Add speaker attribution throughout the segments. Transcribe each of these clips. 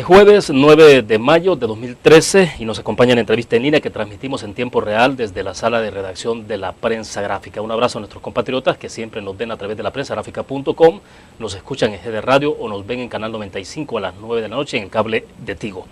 Speaker 1: Jueves 9 de mayo de 2013 y nos acompaña en entrevista en línea que transmitimos en tiempo real desde la sala de redacción de la Prensa Gráfica. Un abrazo a nuestros compatriotas que siempre nos ven a través de la prensagráfica.com, nos escuchan en GD Radio o nos ven en Canal 95 a las 9 de la noche en el cable de Tigo.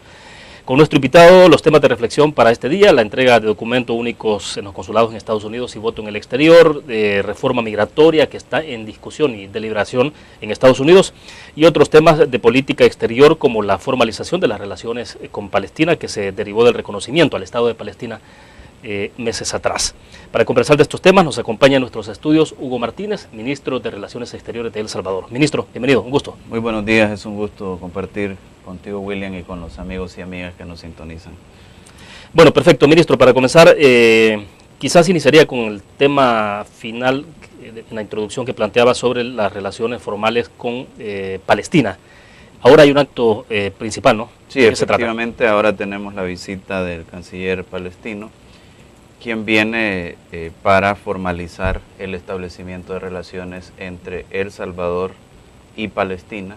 Speaker 1: Con nuestro invitado, los temas de reflexión para este día: la entrega de documentos únicos en los consulados en Estados Unidos y voto en el exterior, reforma migratoria que está en discusión y deliberación en Estados Unidos, y otros temas de política exterior como la formalización de las relaciones con Palestina, que se derivó del reconocimiento al Estado de Palestina meses atrás. Para conversar de estos temas nos acompaña en nuestros estudios Hugo Martínez, ministro de Relaciones Exteriores de El Salvador. Ministro, bienvenido, un gusto.
Speaker 2: Muy buenos días, es un gusto compartir contigo, William, y con los amigos y amigas que nos sintonizan.
Speaker 1: Bueno, perfecto, ministro. Para comenzar, quizás iniciaría con el tema final en la introducción que planteaba sobre las relaciones formales con Palestina. Ahora hay un acto principal, ¿no?
Speaker 2: Sí, efectivamente, ahora tenemos la visita del canciller palestino, quien viene para formalizar el establecimiento de relaciones entre El Salvador y Palestina.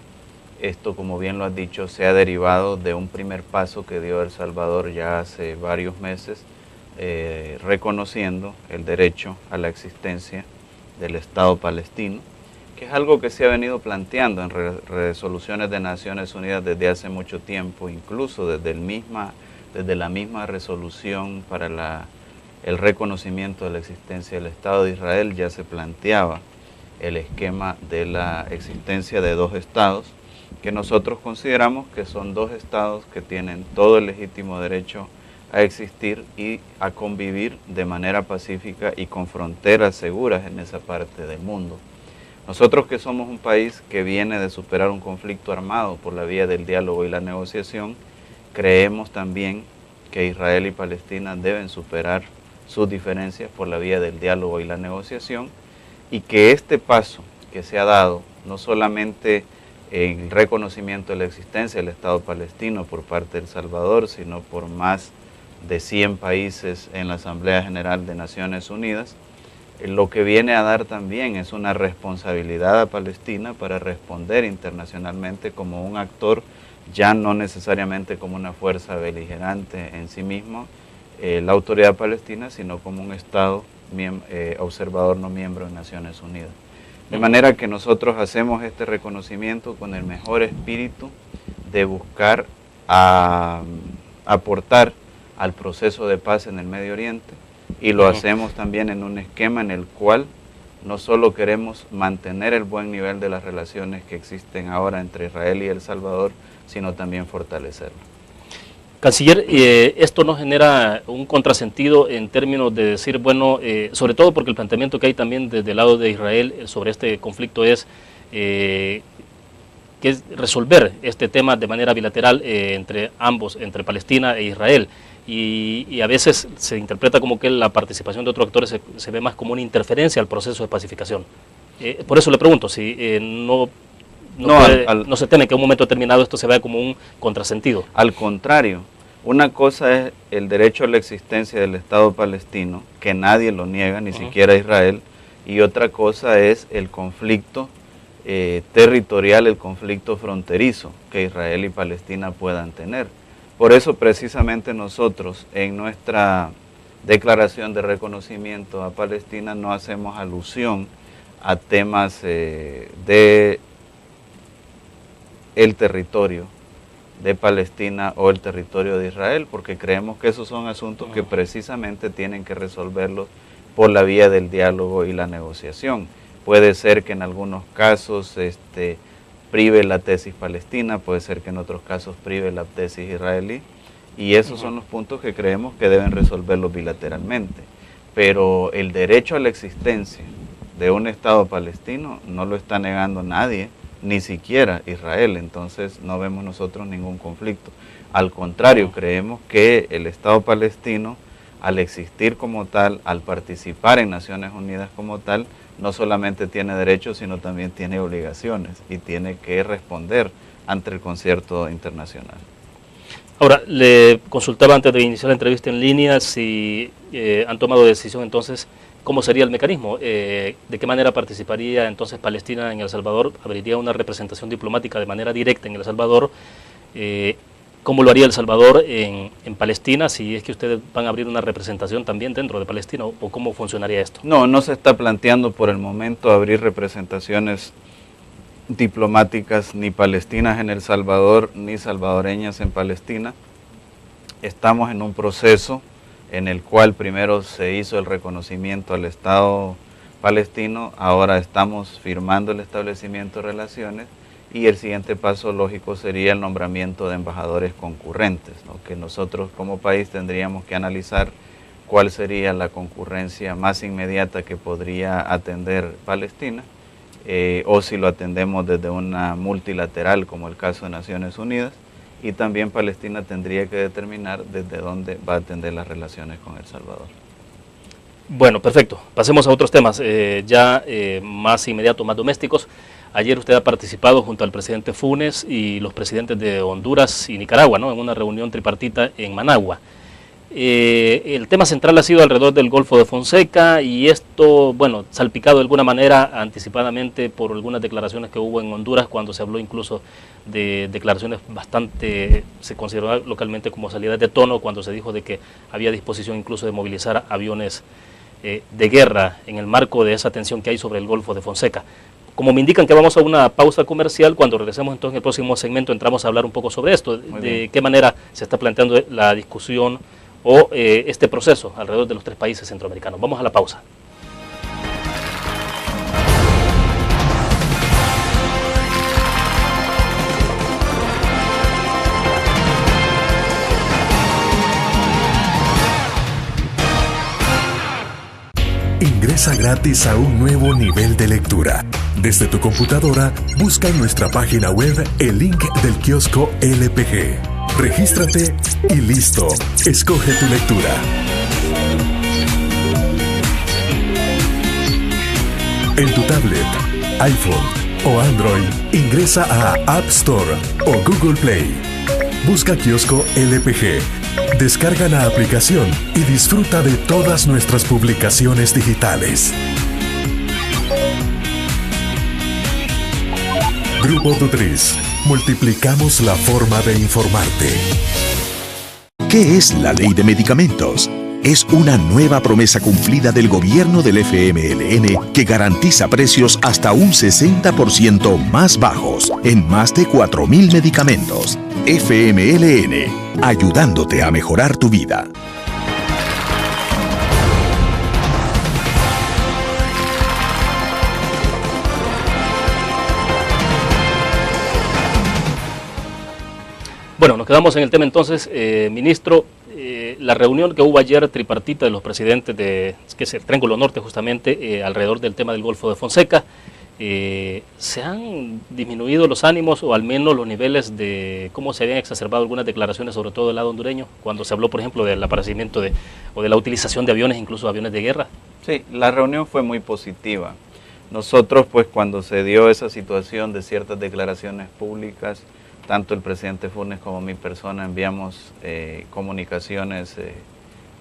Speaker 2: Esto, como bien lo has dicho, se ha derivado de un primer paso que dio El Salvador ya hace varios meses, reconociendo el derecho a la existencia del Estado palestino, que es algo que se ha venido planteando en resoluciones de Naciones Unidas desde hace mucho tiempo, incluso desde la misma resolución para el reconocimiento de la existencia del Estado de Israel ya se planteaba el esquema de la existencia de dos estados, que nosotros consideramos que son dos estados que tienen todo el legítimo derecho a existir y a convivir de manera pacífica y con fronteras seguras en esa parte del mundo. Nosotros, que somos un país que viene de superar un conflicto armado por la vía del diálogo y la negociación, creemos también que Israel y Palestina deben superar sus diferencias por la vía del diálogo y la negociación, y que este paso que se ha dado, no solamente en el reconocimiento de la existencia del Estado palestino por parte de El Salvador, sino por más de 100 países en la Asamblea General de Naciones Unidas, lo que viene a dar también es una responsabilidad a Palestina para responder internacionalmente como un actor, ya no necesariamente como una fuerza beligerante en sí mismo, la autoridad palestina, sino como un Estado observador no miembro de Naciones Unidas. De manera que nosotros hacemos este reconocimiento con el mejor espíritu de buscar aportar al proceso de paz en el Medio Oriente, y lo hacemos también en un esquema en el cual no solo queremos mantener el buen nivel de las relaciones que existen ahora entre Israel y El Salvador, sino también fortalecerlo.
Speaker 1: Canciller, esto no genera un contrasentido en términos de decir, bueno, sobre todo porque el planteamiento que hay también desde el lado de Israel sobre este conflicto es que es resolver este tema de manera bilateral entre ambos, entre Palestina e Israel, y a veces se interpreta como que la participación de otros actores se ve más como una interferencia al proceso de pacificación. Por eso le pregunto si no se teme que en un momento determinado esto se vea como un contrasentido.
Speaker 2: Al contrario, una cosa es el derecho a la existencia del Estado palestino, que nadie lo niega, ni siquiera Israel, y otra cosa es el conflicto territorial, el conflicto fronterizo que Israel y Palestina puedan tener. Por eso precisamente nosotros en nuestra declaración de reconocimiento a Palestina no hacemos alusión a temas de el territorio de Palestina o el territorio de Israel, porque creemos que esos son asuntos que precisamente tienen que resolverlos por la vía del diálogo y la negociación. Puede ser que en algunos casos prive la tesis palestina, puede ser que en otros casos prive la tesis israelí, y esos son los puntos que creemos que deben resolverlos bilateralmente. Pero el derecho a la existencia de un Estado palestino no lo está negando nadie, ni siquiera Israel, entonces no vemos nosotros ningún conflicto. Al contrario, creemos que el Estado palestino, al existir como tal, al participar en Naciones Unidas como tal, no solamente tiene derechos, sino también tiene obligaciones y tiene que responder ante el concierto internacional.
Speaker 1: Ahora, le consultaba antes de iniciar la entrevista en línea si han tomado decisión entonces, ¿cómo sería el mecanismo? ¿De qué manera participaría entonces Palestina en El Salvador? ¿Abriría una representación diplomática de manera directa en El Salvador? ¿Cómo lo haría El Salvador en Palestina? Si es que ustedes van a abrir una representación también dentro de Palestina, ¿o cómo funcionaría esto?
Speaker 2: No, no se está planteando por el momento abrir representaciones diplomáticas ni palestinas en El Salvador, ni salvadoreñas en Palestina. Estamos en un proceso en el cual primero se hizo el reconocimiento al Estado palestino, ahora estamos firmando el establecimiento de relaciones y el siguiente paso lógico sería el nombramiento de embajadores concurrentes, ¿no? Que nosotros como país tendríamos que analizar cuál sería la concurrencia más inmediata que podría atender Palestina, o si lo atendemos desde una multilateral como el caso de Naciones Unidas, y también Palestina tendría que determinar desde dónde va a atender las relaciones con El Salvador.
Speaker 1: Bueno, perfecto. Pasemos a otros temas más inmediatos, más domésticos. Ayer usted ha participado junto al presidente Funes y los presidentes de Honduras y Nicaragua, ¿no?, en una reunión tripartita en Managua. El tema central ha sido alrededor del Golfo de Fonseca y esto, bueno, salpicado de alguna manera anticipadamente por algunas declaraciones que hubo en Honduras cuando se habló incluso de declaraciones bastante, se consideró localmente como salidas de tono, cuando se dijo de que había disposición incluso de movilizar aviones de guerra en el marco de esa tensión que hay sobre el Golfo de Fonseca. Como me indican que vamos a una pausa comercial, cuando regresemos entonces en el próximo segmento entramos a hablar un poco sobre esto, de qué manera se está planteando la discusión o este proceso alrededor de los 3 países centroamericanos. Vamos a la pausa.
Speaker 3: Ingresa gratis a un nuevo nivel de lectura. Desde tu computadora, busca en nuestra página web el link del kiosco LPG. Regístrate y listo. Escoge tu lectura. En tu tablet, iPhone o Android, ingresa a App Store o Google Play. Busca Kiosco LPG. Descarga la aplicación y disfruta de todas nuestras publicaciones digitales. Grupo Dutriz. Multiplicamos la forma de informarte.
Speaker 4: ¿Qué es la Ley de Medicamentos? Es una nueva promesa cumplida del gobierno del FMLN que garantiza precios hasta un 60% más bajos en más de 4.000 medicamentos. FMLN, ayudándote a mejorar tu vida.
Speaker 1: Bueno, nos quedamos en el tema entonces, ministro. La reunión que hubo ayer tripartita de los presidentes que es el Triángulo Norte justamente, alrededor del tema del Golfo de Fonseca, ¿se han disminuido los ánimos o al menos los niveles de cómo se habían exacerbado algunas declaraciones, sobre todo del lado hondureño, cuando se habló, por ejemplo, del aparecimiento o de la utilización de aviones, incluso aviones de guerra?
Speaker 2: Sí, la reunión fue muy positiva. Nosotros, pues, cuando se dio esa situación de ciertas declaraciones públicas, tanto el presidente Funes como mi persona enviamos comunicaciones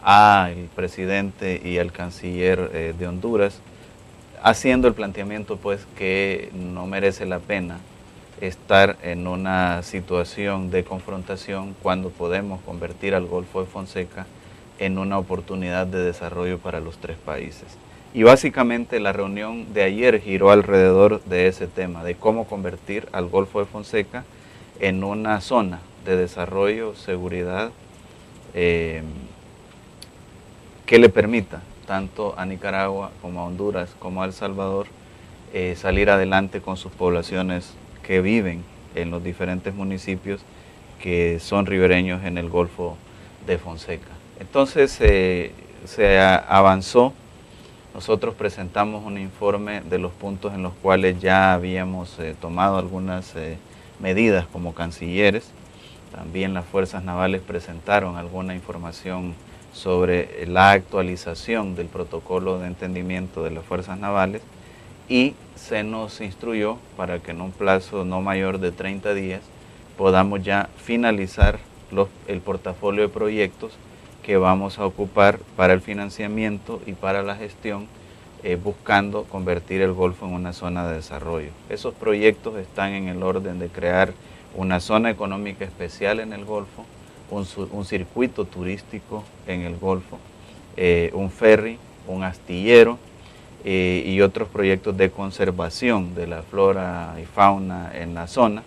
Speaker 2: al presidente y al canciller de Honduras, haciendo el planteamiento, pues, que no merece la pena estar en una situación de confrontación cuando podemos convertir al Golfo de Fonseca en una oportunidad de desarrollo para los 3 países. Y básicamente la reunión de ayer giró alrededor de ese tema, de cómo convertir al Golfo de Fonseca en una zona de desarrollo, seguridad, que le permita tanto a Nicaragua como a Honduras como a El Salvador salir adelante con sus poblaciones que viven en los diferentes municipios que son ribereños en el Golfo de Fonseca. Entonces se avanzó. Nosotros presentamos un informe de los puntos en los cuales ya habíamos tomado algunas medidas como cancilleres. También las fuerzas navales presentaron alguna información sobre la actualización del protocolo de entendimiento de las fuerzas navales y se nos instruyó para que en un plazo no mayor de 30 días podamos ya finalizar el portafolio de proyectos que vamos a ocupar para el financiamiento y para la gestión, buscando convertir el Golfo en una zona de desarrollo. Esos proyectos están en el orden de crear una zona económica especial en el Golfo, un circuito turístico en el Golfo, un ferry, un astillero y otros proyectos de conservación de la flora y fauna en la zona.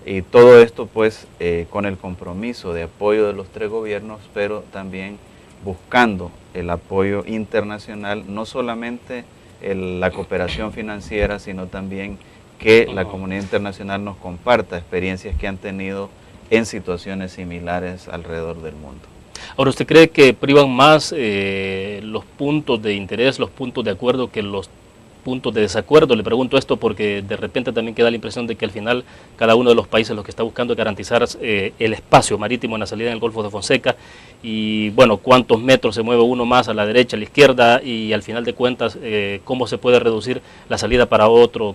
Speaker 2: Y todo esto pues con el compromiso de apoyo de los tres gobiernos, pero también buscando el apoyo internacional, no solamente la cooperación financiera, sino también que la comunidad internacional nos comparta experiencias que han tenido en situaciones similares alrededor del mundo.
Speaker 1: Ahora, ¿usted cree que privan más los puntos de interés, los puntos de acuerdo que los puntos de desacuerdo? Le pregunto esto porque de repente también queda la impresión de que al final cada uno de los países lo que está buscando es garantizar el espacio marítimo en la salida del Golfo de Fonseca y bueno, cuántos metros se mueve uno más a la derecha, a la izquierda y al final de cuentas cómo se puede reducir la salida para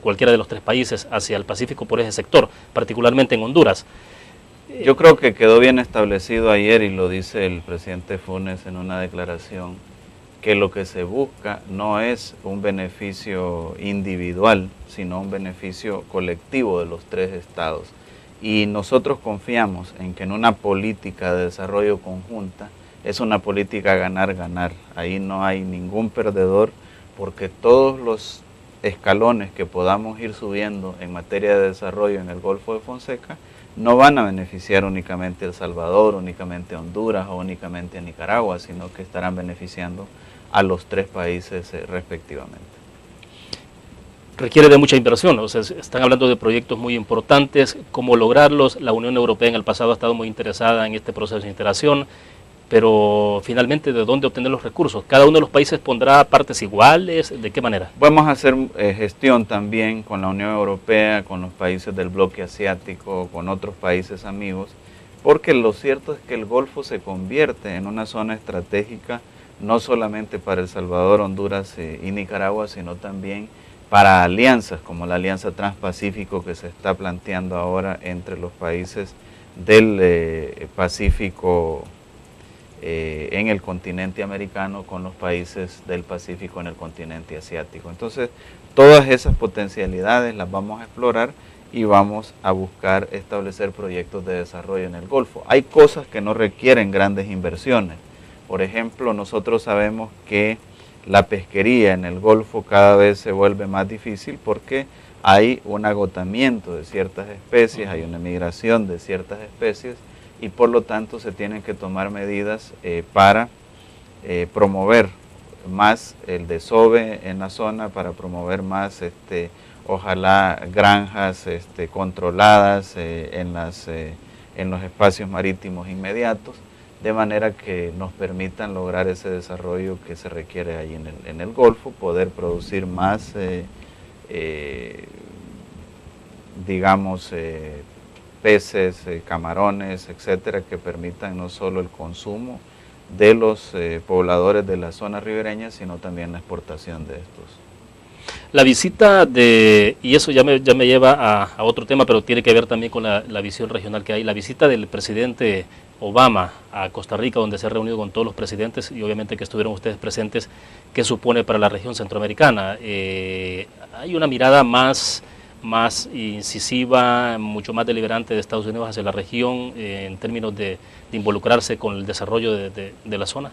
Speaker 1: cualquiera de los tres países hacia el Pacífico por ese sector, particularmente en Honduras.
Speaker 2: Yo creo que quedó bien establecido ayer y lo dice el presidente Funes en una declaración, que lo que se busca no es un beneficio individual, sino un beneficio colectivo de los tres estados. Y nosotros confiamos en que en una política de desarrollo conjunta es una política ganar-ganar. Ahí no hay ningún perdedor porque todos los escalones que podamos ir subiendo en materia de desarrollo en el Golfo de Fonseca no van a beneficiar únicamente a El Salvador, únicamente a Honduras o únicamente a Nicaragua, sino que estarán beneficiando a los tres países respectivamente.
Speaker 1: Requiere de mucha inversión, o sea, están hablando de proyectos muy importantes, cómo lograrlos. La Unión Europea en el pasado ha estado muy interesada en este proceso de integración, pero finalmente, ¿de dónde obtener los recursos? ¿Cada uno de los países pondrá partes iguales? ¿De qué manera?
Speaker 2: Vamos a hacer gestión también con la Unión Europea, con los países del bloque asiático, con otros países amigos, porque lo cierto es que el Golfo se convierte en una zona estratégica no solamente para El Salvador, Honduras y Nicaragua, sino también para alianzas como la Alianza Transpacífico que se está planteando ahora entre los países del Pacífico en el continente americano con los países del Pacífico en el continente asiático. Entonces, todas esas potencialidades las vamos a explorar y vamos a buscar establecer proyectos de desarrollo en el Golfo. Hay cosas que no requieren grandes inversiones. Por ejemplo, nosotros sabemos que la pesquería en el Golfo cada vez se vuelve más difícil porque hay un agotamiento de ciertas especies, hay una migración de ciertas especies y por lo tanto se tienen que tomar medidas para promover más el desove en la zona, para promover más ojalá granjas controladas en los espacios marítimos inmediatos, de manera que nos permitan lograr ese desarrollo que se requiere ahí en el Golfo, poder producir más, digamos, peces, camarones, etcétera, que permitan no solo el consumo de los pobladores de las zonas ribereñas, sino también la exportación de estos.
Speaker 1: La visita y eso ya me lleva a otro tema, pero tiene que ver también con la visión regional que hay, la visita del presidente Obama a Costa Rica, donde se ha reunido con todos los presidentes y obviamente que estuvieron ustedes presentes, ¿qué supone para la región centroamericana? Hay una mirada más incisiva, mucho más deliberante de Estados Unidos hacia la región en términos de involucrarse con el desarrollo de la zona.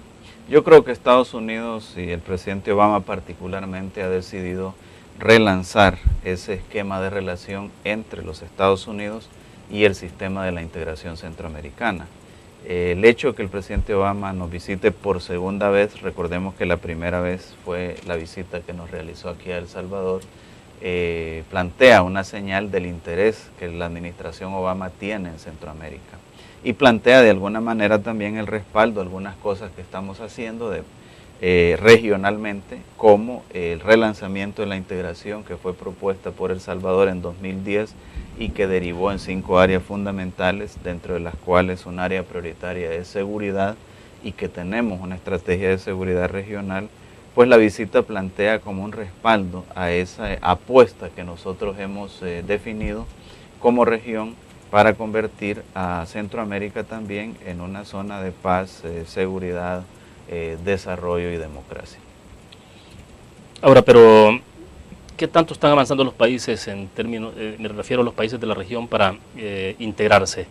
Speaker 2: Yo creo que Estados Unidos y el presidente Obama particularmente ha decidido relanzar ese esquema de relación entre los Estados Unidos y el sistema de la integración centroamericana. El hecho de que el presidente Obama nos visite por segunda vez, recordemos que la primera vez fue la visita que nos realizó aquí a El Salvador, plantea una señal del interés que la administración Obama tiene en Centroamérica y plantea de alguna manera también el respaldo a algunas cosas que estamos haciendo regionalmente, como el relanzamiento de la integración que fue propuesta por El Salvador en 2010 y que derivó en 5 áreas fundamentales, dentro de las cuales un área prioritaria es seguridad y que tenemos una estrategia de seguridad regional. Pues la visita plantea como un respaldo a esa apuesta que nosotros hemos definido como región para convertir a Centroamérica también en una zona de paz, seguridad, desarrollo y democracia.
Speaker 1: Ahora, pero ¿qué tanto están avanzando los países en términos, me refiero a los países de la región para integrarse?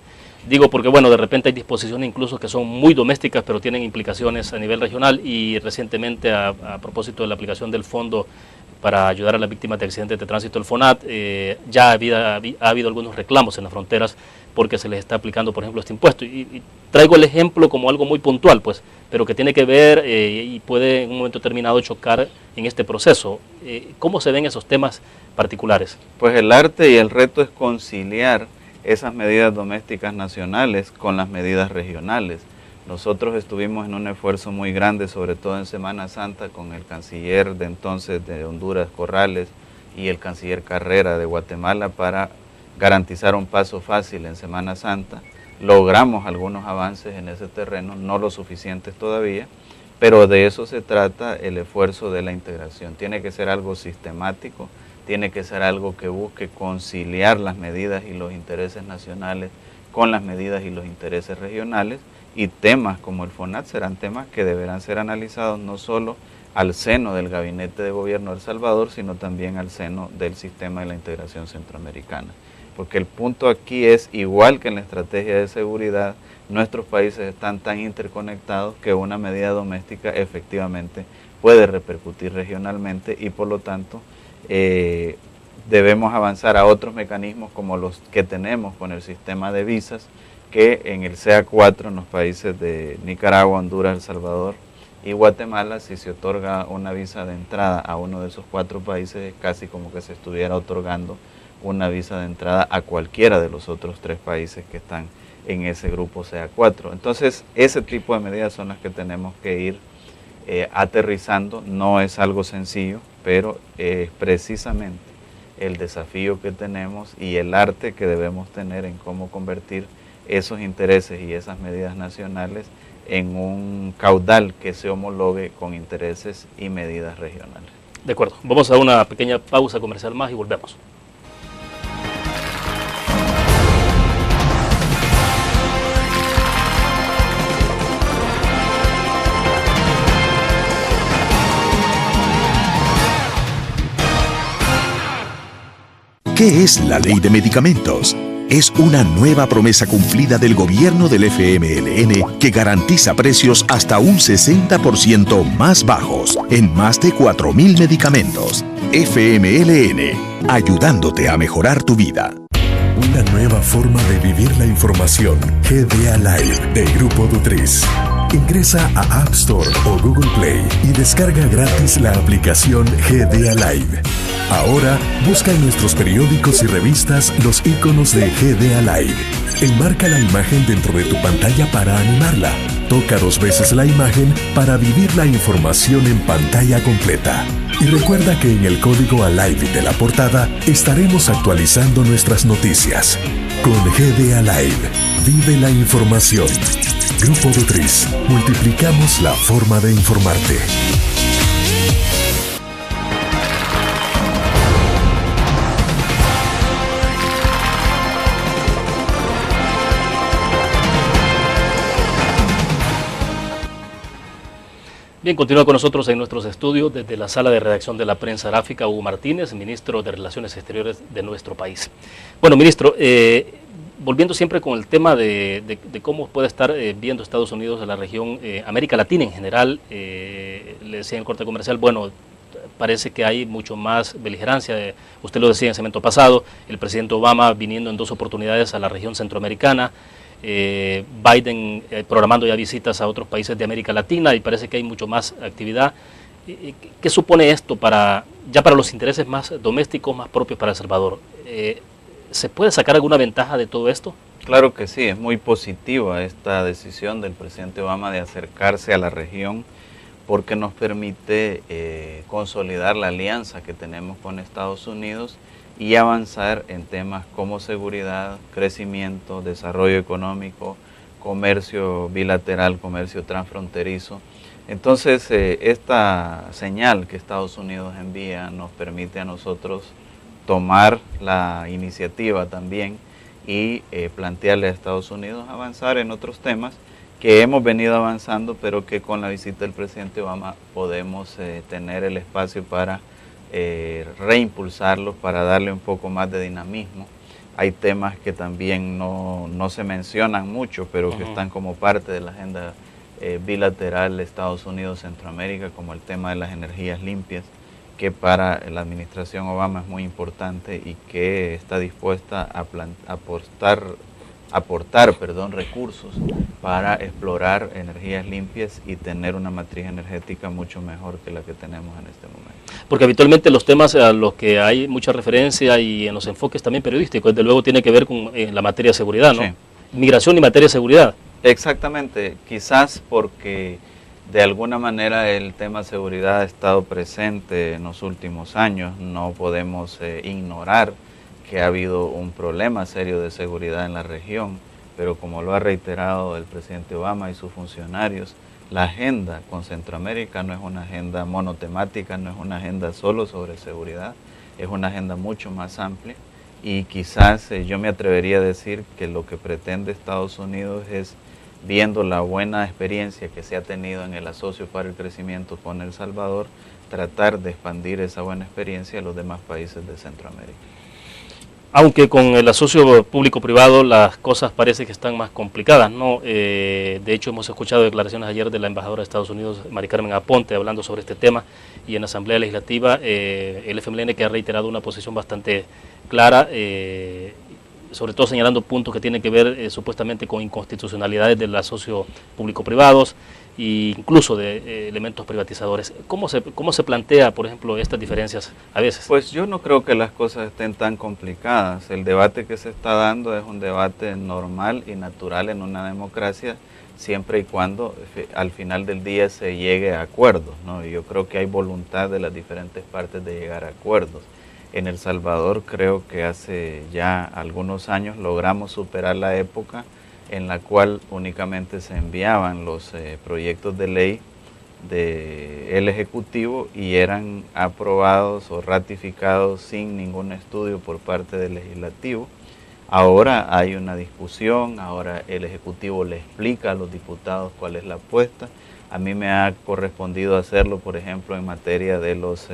Speaker 1: Digo porque, bueno, de repente hay disposiciones incluso que son muy domésticas, pero tienen implicaciones a nivel regional, y recientemente, a propósito de la aplicación del fondo para ayudar a las víctimas de accidentes de tránsito, el FONAT, ya ha habido algunos reclamos en las fronteras porque se les está aplicando, por ejemplo, este impuesto. Y traigo el ejemplo como algo muy puntual, pues, pero que tiene que ver y puede en un momento determinado chocar en este proceso. ¿Cómo se ven esos temas particulares?
Speaker 2: Pues el arte y el reto es conciliar esas medidas domésticas nacionales con las medidas regionales. Nosotros estuvimos en un esfuerzo muy grande, sobre todo en Semana Santa, con el canciller de entonces de Honduras, Corrales, y el canciller Carrera de Guatemala, para garantizar un paso fácil en Semana Santa. Logramos algunos avances en ese terreno, no lo suficientes todavía, pero de eso se trata el esfuerzo de la integración. Tiene que ser algo sistemático, tiene que ser algo que busque conciliar las medidas y los intereses nacionales con las medidas y los intereses regionales, y temas como el FONAT serán temas que deberán ser analizados no solo al seno del Gabinete de Gobierno de El Salvador, sino también al seno del sistema de la integración centroamericana. Porque el punto aquí es, igual que en la estrategia de seguridad, nuestros países están tan interconectados que una medida doméstica efectivamente puede repercutir regionalmente, y por lo tanto debemos avanzar a otros mecanismos como los que tenemos con el sistema de visas, que en el CA4, en los países de Nicaragua, Honduras, El Salvador y Guatemala, si se otorga una visa de entrada a uno de esos 4 países, es casi como que se estuviera otorgando una visa de entrada a cualquiera de los otros 3 países que están en ese grupo CA4. Entonces, ese tipo de medidas son las que tenemos que ir aterrizando. No es algo sencillo, pero es precisamente el desafío que tenemos y el arte que debemos tener en cómo convertir esos intereses y esas medidas nacionales en un caudal que se homologue con intereses y medidas regionales.
Speaker 1: De acuerdo, vamos a una pequeña pausa comercial más y volvemos.
Speaker 4: ¿Qué es la Ley de Medicamentos? Es una nueva promesa cumplida del gobierno del FMLN que garantiza precios hasta un 60% más bajos en más de 4.000 medicamentos. FMLN, ayudándote a mejorar tu vida.
Speaker 3: Una nueva forma de vivir la información. GDA Live de Grupo Dutriz. Ingresa a App Store o Google Play y descarga gratis la aplicación GDA Live. Ahora, busca en nuestros periódicos y revistas los iconos de GDA Live. Enmarca la imagen dentro de tu pantalla para animarla. Toca 2 veces la imagen para vivir la información en pantalla completa. Y recuerda que en el código ALIVE de la portada estaremos actualizando nuestras noticias. Con GDA Live, vive la información. Grupo Dutriz, multiplicamos la forma de informarte.
Speaker 1: Bien, continúa con nosotros en nuestros estudios desde la sala de redacción de la prensa gráfica Hugo Martínez, ministro de Relaciones Exteriores de nuestro país. Bueno, ministro, volviendo siempre con el tema de cómo puede estar viendo Estados Unidos de la región, América Latina en general, le decía en el corte comercial, bueno, parece que hay mucho más beligerancia. Usted lo decía en el segmento pasado, el presidente Obama viniendo en 2 oportunidades a la región centroamericana, Biden programando ya visitas a otros países de América Latina, y parece que hay mucho más actividad. ¿Qué supone esto para los intereses más domésticos, más propios para El Salvador? ¿Se puede sacar alguna ventaja de todo esto?
Speaker 2: Claro que sí, es muy positiva esta decisión del presidente Obama de acercarse a la región, porque nos permite consolidar la alianza que tenemos con Estados Unidos y avanzar en temas como seguridad, crecimiento, desarrollo económico, comercio bilateral, comercio transfronterizo. Entonces, esta señal que Estados Unidos envía nos permite a nosotros tomar la iniciativa también y plantearle a Estados Unidos avanzar en otros temas que hemos venido avanzando, pero que con la visita del presidente Obama podemos tener el espacio para reimpulsarlos para darle un poco más de dinamismo. Hay temas que también no se mencionan mucho, pero que están como parte de la agenda bilateral Estados Unidos-Centroamérica, como el tema de las energías limpias, que para la administración Obama es muy importante y que está dispuesta a aportar recursos para explorar energías limpias y tener una matriz energética mucho mejor que la que tenemos en este momento.
Speaker 1: Porque habitualmente los temas a los que hay mucha referencia y en los enfoques también periodísticos, desde luego tiene que ver con la materia de seguridad, ¿no? Sí. Migración y materia de seguridad.
Speaker 2: Exactamente, quizás porque de alguna manera el tema seguridad ha estado presente en los últimos años. No podemos ignorar que ha habido un problema serio de seguridad en la región, pero como lo ha reiterado el presidente Obama y sus funcionarios, la agenda con Centroamérica no es una agenda monotemática, no es una agenda solo sobre seguridad, es una agenda mucho más amplia y quizás yo me atrevería a decir que lo que pretende Estados Unidos es, viendo la buena experiencia que se ha tenido en el Asocio para el Crecimiento con El Salvador, tratar de expandir esa buena experiencia a los demás países de Centroamérica.
Speaker 1: Aunque con el asocio público-privado las cosas parece que están más complicadas, ¿no? De hecho, hemos escuchado declaraciones ayer de la embajadora de Estados Unidos, Mari Carmen Aponte, hablando sobre este tema, y en la Asamblea Legislativa el FMLN que ha reiterado una posición bastante clara, sobre todo señalando puntos que tienen que ver supuestamente con inconstitucionalidades del asocio público-privados e incluso de elementos privatizadores. ¿Cómo se plantea, por ejemplo, estas diferencias a veces?
Speaker 2: Pues yo no creo que las cosas estén tan complicadas. El debate que se está dando es un debate normal y natural en una democracia, siempre y cuando al final del día se llegue a acuerdos, ¿no? Y yo creo que hay voluntad de las diferentes partes de llegar a acuerdos. En El Salvador creo que hace ya algunos años logramos superar la época en la cual únicamente se enviaban los proyectos de ley del Ejecutivo y eran aprobados o ratificados sin ningún estudio por parte del Legislativo. Ahora hay una discusión, ahora el Ejecutivo le explica a los diputados cuál es la apuesta. A mí me ha correspondido hacerlo, por ejemplo, en materia de los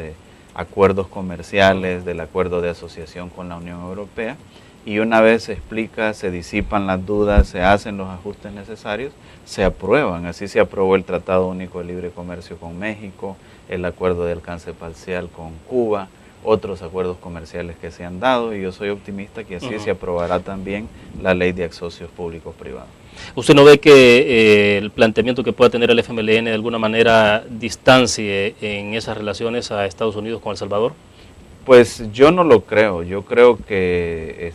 Speaker 2: acuerdos comerciales, del acuerdo de asociación con la Unión Europea, y una vez se explica, se disipan las dudas, se hacen los ajustes necesarios, se aprueban. Así se aprobó el Tratado Único de Libre Comercio con México, el acuerdo de alcance parcial con Cuba, otros acuerdos comerciales que se han dado, y yo soy optimista que así se aprobará también la ley de asocios públicos privados.
Speaker 1: ¿Usted no ve que el planteamiento que pueda tener el FMLN de alguna manera distancie en esas relaciones a Estados Unidos con El Salvador?
Speaker 2: Pues yo no lo creo. Yo creo que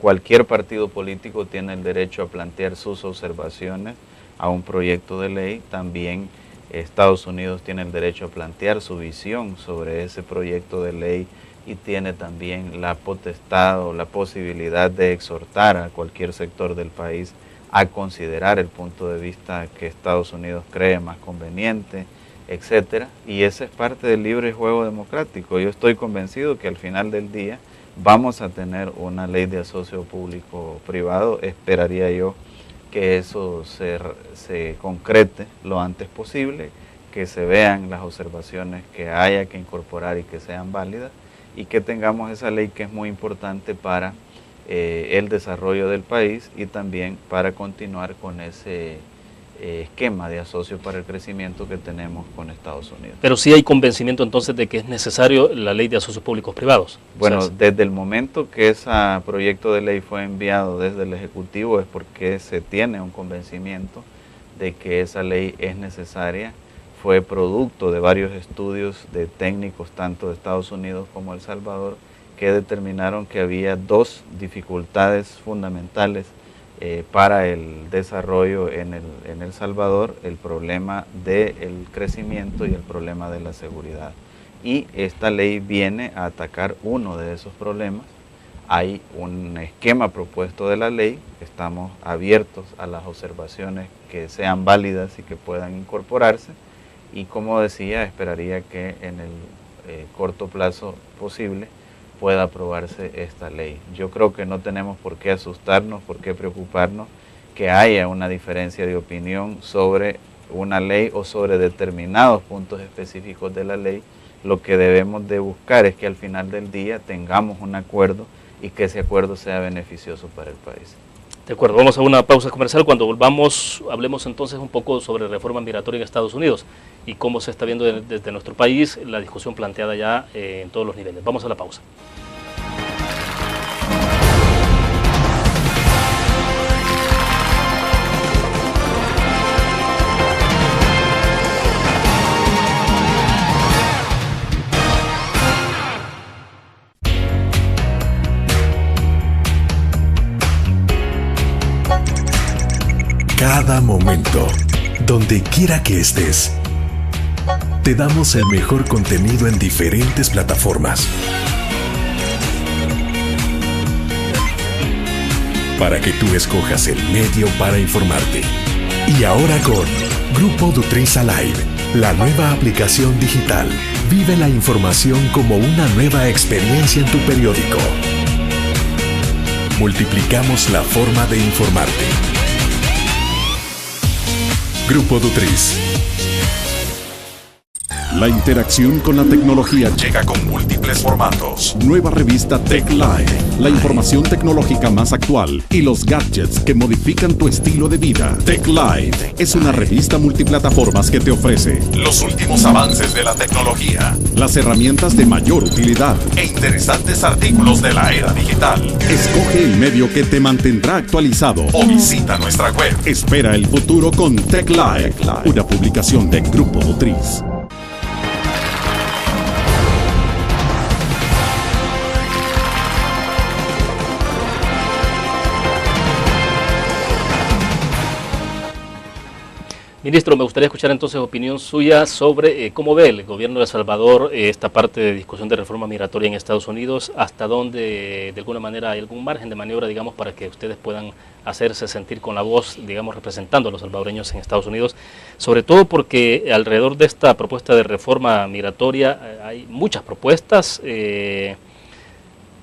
Speaker 2: cualquier partido político tiene el derecho a plantear sus observaciones a un proyecto de ley. También Estados Unidos tiene el derecho a plantear su visión sobre ese proyecto de ley y tiene también la potestad o la posibilidad de exhortar a cualquier sector del país a considerar el punto de vista que Estados Unidos cree más conveniente, etcétera. Y ese es parte del libre juego democrático. Yo estoy convencido que al final del día vamos a tener una ley de asocio público-privado. Esperaría yo que eso se concrete lo antes posible, que se vean las observaciones que haya que incorporar y que sean válidas, y que tengamos esa ley que es muy importante para el desarrollo del país y también para continuar con ese esquema de asocios para el crecimiento que tenemos con Estados Unidos.
Speaker 1: Pero sí hay convencimiento entonces de que es necesario la ley de asocios públicos privados.
Speaker 2: Bueno, desde el momento que ese proyecto de ley fue enviado desde el Ejecutivo es porque se tiene un convencimiento de que esa ley es necesaria. Fue producto de varios estudios de técnicos tanto de Estados Unidos como El Salvador que determinaron que había dos dificultades fundamentales para el desarrollo en El Salvador: el problema del crecimiento y el problema de la seguridad. Y esta ley viene a atacar uno de esos problemas. Hay un esquema propuesto de la ley, estamos abiertos a las observaciones que sean válidas y que puedan incorporarse. Y como decía, esperaría que en el corto plazo posible pueda aprobarse esta ley. Yo creo que no tenemos por qué asustarnos, por qué preocuparnos que haya una diferencia de opinión sobre una ley o sobre determinados puntos específicos de la ley, lo que debemos de buscar es que al final del día tengamos un acuerdo y que ese acuerdo sea beneficioso para el país.
Speaker 1: De acuerdo, vamos a una pausa comercial. Cuando volvamos, hablemos entonces un poco sobre reforma migratoria en Estados Unidos y cómo se está viendo desde nuestro país la discusión planteada ya en todos los niveles. Vamos a la pausa.
Speaker 3: Cada momento, donde quiera que estés, te damos el mejor contenido en diferentes plataformas. Para que tú escojas el medio para informarte. Y ahora con Grupo Nutriza Live, la nueva aplicación digital. Vive la información como una nueva experiencia en tu periódico. Multiplicamos la forma de informarte. Grupo Nutriz.
Speaker 5: La interacción con la tecnología llega con múltiples formatos. Nueva revista Tech Live, la información tecnológica más actual y los gadgets que modifican tu estilo de vida. Tech Live es una revista multiplataformas que te ofrece los últimos avances de la tecnología, las herramientas de mayor utilidad e interesantes artículos de la era digital. Escoge el medio que te mantendrá actualizado o visita nuestra web. Espera el futuro con Tech Live, una publicación de Grupo Nutriz.
Speaker 1: Ministro, me gustaría escuchar entonces opinión suya sobre cómo ve el gobierno de El Salvador esta parte de discusión de reforma migratoria en Estados Unidos, hasta dónde de alguna manera hay algún margen de maniobra, digamos, para que ustedes puedan hacerse sentir con la voz, digamos, representando a los salvadoreños en Estados Unidos, sobre todo porque alrededor de esta propuesta de reforma migratoria hay muchas propuestas.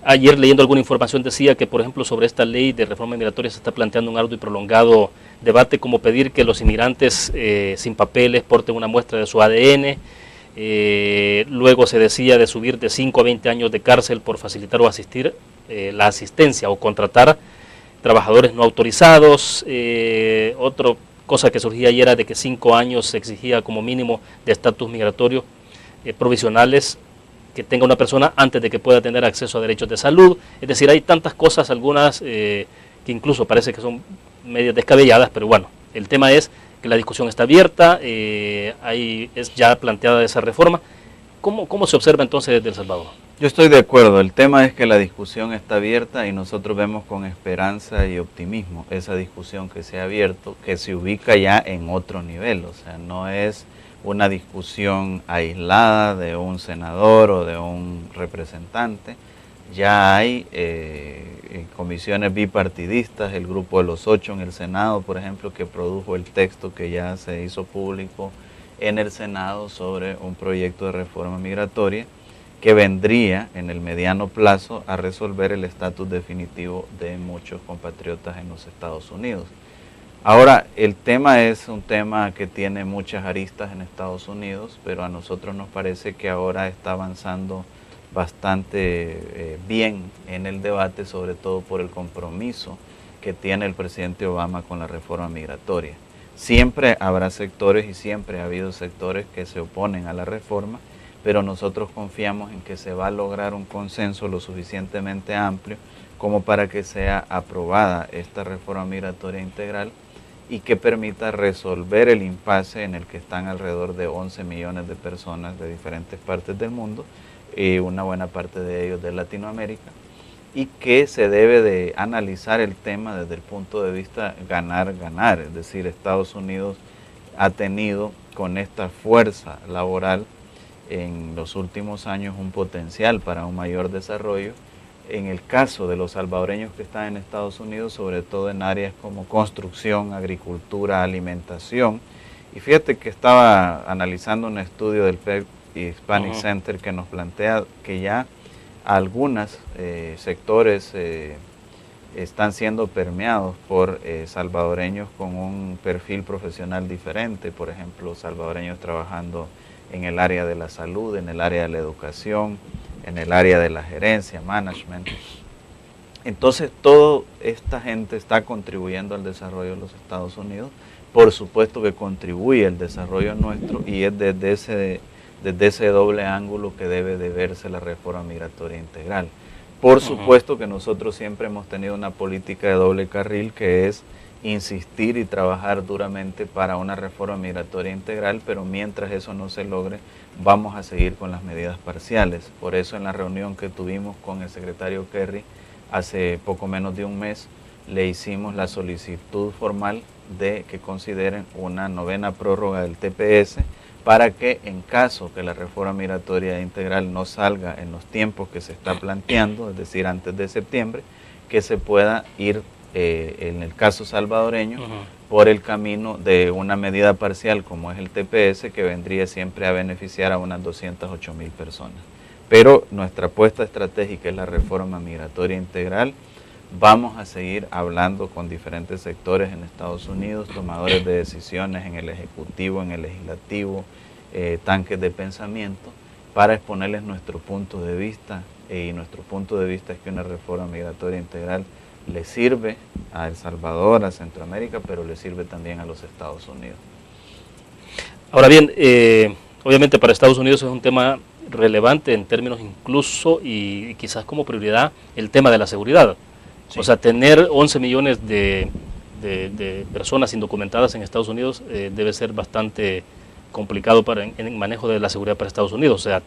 Speaker 1: Ayer leyendo alguna información decía que, por ejemplo, sobre esta ley de reforma migratoria se está planteando un arduo y prolongado debate como pedir que los inmigrantes sin papeles porten una muestra de su ADN. Luego se decía de subir de 5 a 20 años de cárcel por facilitar o asistir la asistencia o contratar trabajadores no autorizados. Otra cosa que surgía ayer era de que 5 años se exigía como mínimo de estatus migratorio provisionales que tenga una persona antes de que pueda tener acceso a derechos de salud. Es decir, hay tantas cosas, algunas que incluso parece que son medias descabelladas, pero bueno, el tema es que la discusión está abierta, es ya planteada esa reforma. ¿Cómo se observa entonces desde El Salvador?
Speaker 2: Yo estoy de acuerdo, el tema es que la discusión está abierta y nosotros vemos con esperanza y optimismo esa discusión que se ha abierto, que se ubica ya en otro nivel, o sea, no es una discusión aislada de un senador o de un representante. Ya hay comisiones bipartidistas, el grupo de los 8 en el Senado, por ejemplo, que produjo el texto que ya se hizo público en el Senado sobre un proyecto de reforma migratoria que vendría en el mediano plazo a resolver el estatus definitivo de muchos compatriotas en los Estados Unidos. Ahora, el tema es un tema que tiene muchas aristas en Estados Unidos, pero a nosotros nos parece que ahora está avanzando bastante bien en el debate, sobre todo por el compromiso que tiene el presidente Obama con la reforma migratoria. Siempre habrá sectores y siempre ha habido sectores que se oponen a la reforma, pero nosotros confiamos en que se va a lograr un consenso lo suficientemente amplio como para que sea aprobada esta reforma migratoria integral y que permita resolver el impasse en el que están alrededor de 11 millones de personas de diferentes partes del mundo, una buena parte de ellos de Latinoamérica, y que se debe de analizar el tema desde el punto de vista ganar-ganar, es decir, Estados Unidos ha tenido con esta fuerza laboral en los últimos años un potencial para un mayor desarrollo. En el caso de los salvadoreños que están en Estados Unidos, sobre todo en áreas como construcción, agricultura, alimentación. Y fíjate que estaba analizando un estudio del PEC Hispanic Center que nos plantea que ya algunos sectores están siendo permeados por salvadoreños con un perfil profesional diferente, por ejemplo, salvadoreños trabajando en el área de la salud, en el área de la educación, en el área de la gerencia, management. Entonces, toda esta gente está contribuyendo al desarrollo de los Estados Unidos. Por supuesto que contribuye al desarrollo nuestro y es desde ese doble ángulo que debe de verse la reforma migratoria integral. Por supuesto que nosotros siempre hemos tenido una política de doble carril, que es insistir y trabajar duramente para una reforma migratoria integral, pero mientras eso no se logre, vamos a seguir con las medidas parciales. Por eso en la reunión que tuvimos con el secretario Kerry hace poco menos de un mes, le hicimos la solicitud formal de que consideren una 9ª prórroga del TPS para que en caso que la reforma migratoria integral no salga en los tiempos que se está planteando, es decir, antes de septiembre, que se pueda ir, en el caso salvadoreño, por el camino de una medida parcial como es el TPS, que vendría siempre a beneficiar a unas 208.000 personas. Pero nuestra apuesta estratégica es la reforma migratoria integral. Vamos a seguir hablando con diferentes sectores en Estados Unidos, tomadores de decisiones en el Ejecutivo, en el Legislativo, tanques de pensamiento, para exponerles nuestro punto de vista. Y nuestro punto de vista es que una reforma migratoria integral le sirve a El Salvador, a Centroamérica, pero le sirve también a los Estados Unidos.
Speaker 1: Ahora bien, obviamente para Estados Unidos es un tema relevante en términos incluso y quizás como prioridad el tema de la seguridad. Sí. O sea, tener 11 millones de personas indocumentadas en Estados Unidos debe ser bastante complicado en el manejo de la seguridad para Estados Unidos. O sea,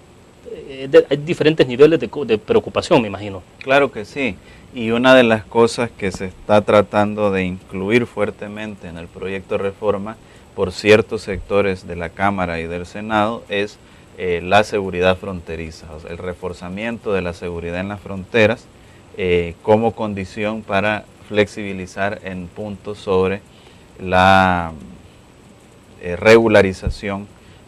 Speaker 1: hay diferentes niveles de preocupación, me imagino.
Speaker 2: Claro que sí. Y una de las cosas que se está tratando de incluir fuertemente en el proyecto de reforma por ciertos sectores de la Cámara y del Senado es la seguridad fronteriza, o sea, el reforzamiento de la seguridad en las fronteras, como condición para flexibilizar en puntos sobre la regularización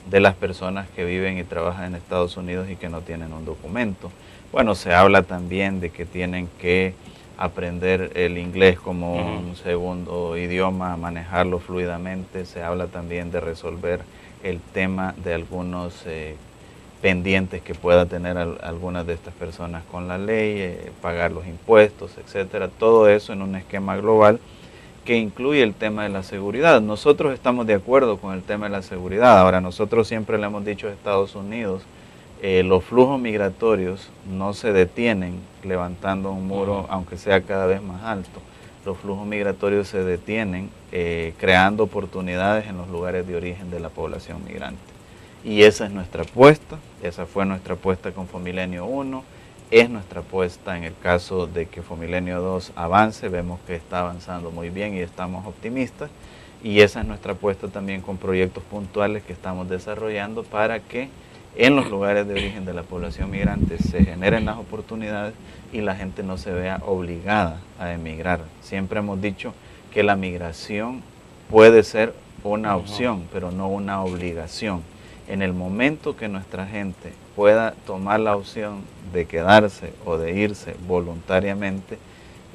Speaker 2: de las personas que viven y trabajan en Estados Unidos y que no tienen un documento. Bueno, se habla también de que tienen que aprender el inglés como un segundo idioma, manejarlo fluidamente. Se habla también de resolver el tema de algunos pendientes que pueda tener algunas de estas personas con la ley, pagar los impuestos, etcétera. Todo eso en un esquema global que incluye el tema de la seguridad. Nosotros estamos de acuerdo con el tema de la seguridad. Ahora, nosotros siempre le hemos dicho a Estados Unidos, los flujos migratorios no se detienen levantando un muro, aunque sea cada vez más alto. Los flujos migratorios se detienen creando oportunidades en los lugares de origen de la población migrante. Y esa es nuestra apuesta, esa fue nuestra apuesta con Fomilenio 1, es nuestra apuesta en el caso de que Fomilenio 2 avance, vemos que está avanzando muy bien y estamos optimistas, y esa es nuestra apuesta también con proyectos puntuales que estamos desarrollando para que en los lugares de origen de la población migrante se generen las oportunidades y la gente no se vea obligada a emigrar. Siempre hemos dicho que la migración puede ser una opción, pero no una obligación. En el momento que nuestra gente pueda tomar la opción de quedarse o de irse voluntariamente,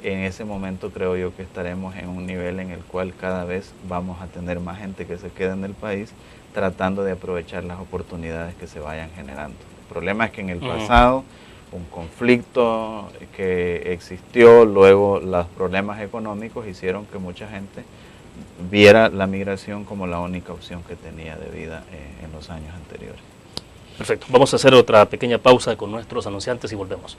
Speaker 2: en ese momento creo yo que estaremos en un nivel en el cual cada vez vamos a tener más gente que se quede en el país tratando de aprovechar las oportunidades que se vayan generando. El problema es que en el pasado, un conflicto que existió, luego los problemas económicos hicieron que mucha gente viera la migración como la única opción que tenía de vida en los años anteriores.
Speaker 1: Perfecto. Vamos a hacer otra pequeña pausa con nuestros anunciantes y volvemos.